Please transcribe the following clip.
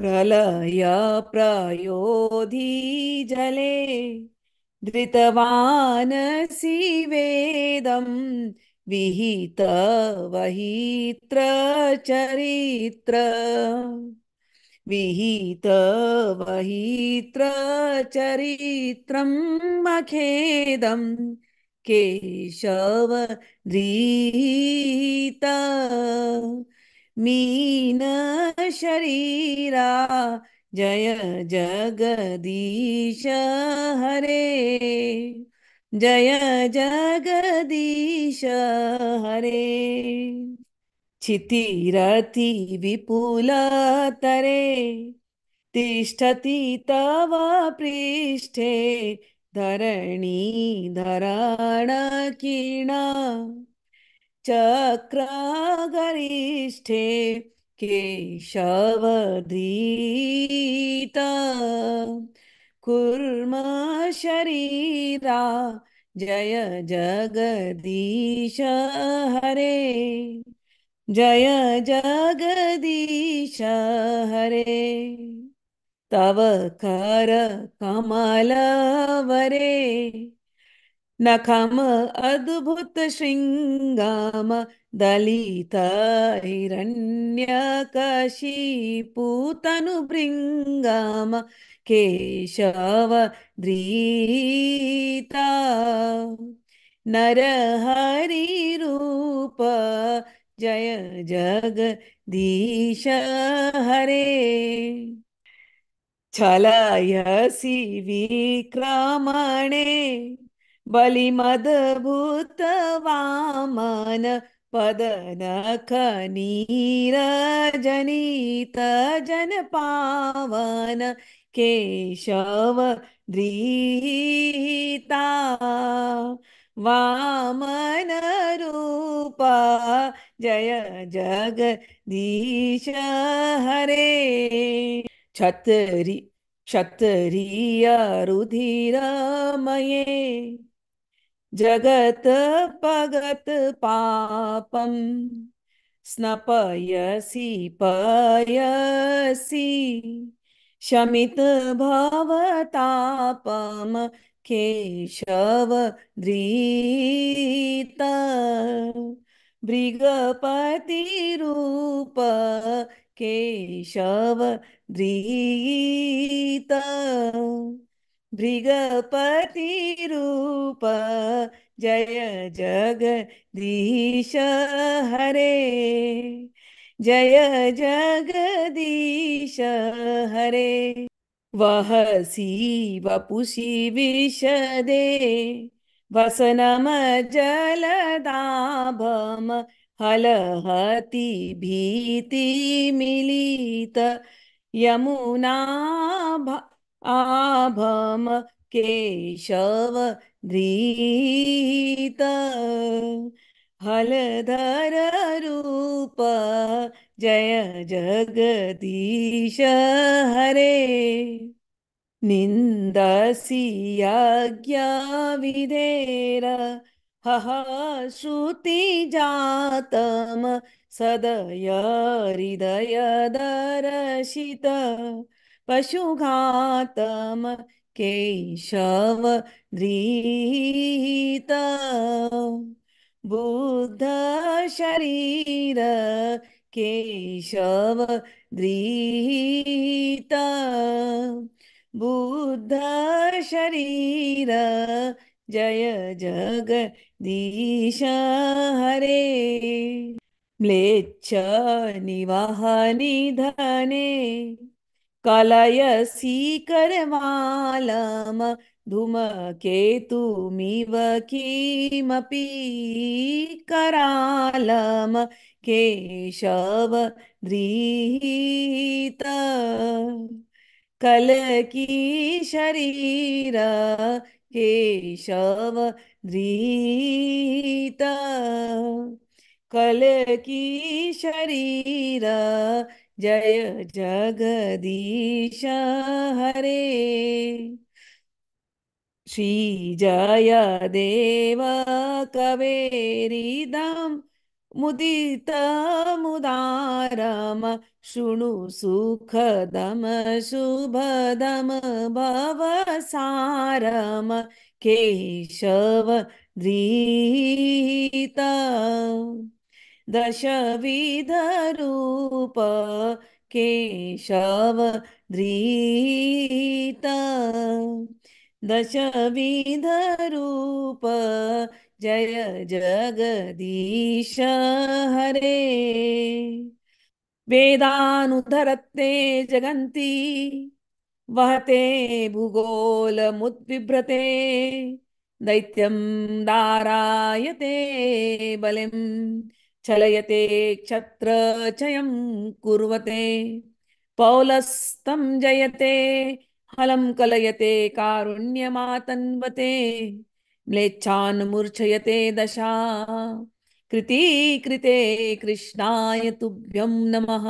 प्रलय प्रयोधि जले धृतवानसि वेदं विहित वहित्र चरित्र विहित वहित्र चरित्रं मखेदं केशव धृता मीन शरीरा जय जगदीश हरे जय जगदीश हरे क्षितिरति विपुलतरे तिष्ठति तव पृष्ठे धरणी धरणकीर्णा चक्रगरिष्ठे केशवधृता कुर्म शरीरा जय जगदीश हरे जय जगदीश हरे तव कर कमलवरे नखम अद्भुत श्रृंगाम दलित हिरण्यकशिपुतनु भृंगाम केशव धृता नरहरि रूप जय जगदीश हरे छलयसि विक्रमणे बलिमद्भुत वामन पदनख नीरजनित जन पावन केशव धृता वामन रूप जय जगदीश हरे क्षत्रि क्षत्रिय रुधिरमये जगत पगत पापम स्नपयसि पयसि शमित भवतापम केशव धृता भृगपति रूप केशव धृता भृगपति रूप जय जगदीश हरे जय जगदीश हरे वहसि वपुषि विशदे वसनम जलदाभम हलहति भीति मिलित यमुना आभम केशव धृता हलधर रूप जय जगदीश हरे निन्दसि यज्ञविधेर हह श्रुतिजातं सदय हृदय दर्शित पशुघातं केशव धृता बुद्ध शरीर केशव धृता बुद्ध शरीर जय जगदीश हरे म्लेच्छ निवह निधने कलयसि करवालम धूमकेतुमिव किमपि करालम केशव धृता कलकी शरीर केशव धृता कलकी शरीर जय जगदीश हरे श्री जय देव कवेरिदम मुदितमुदारम शृणु सुखदम शुभदम भवसारम केशव धृत दशविधरूप केशव धृत दशविधरूप जय जगदीश हरे वेदानुधरत्ते जगन्ति वहते भूगोलमुद्बिभ्रते दैत्यं दारायते बलिं चलयते क्षत्रचयं कुर्वते पौलस्तं जयते हलं कलयते कारुण्यमातन्वते म्लेच्छान् मूर्छयते दशा कृते कृते कृष्णाय तुभ्यं नमः।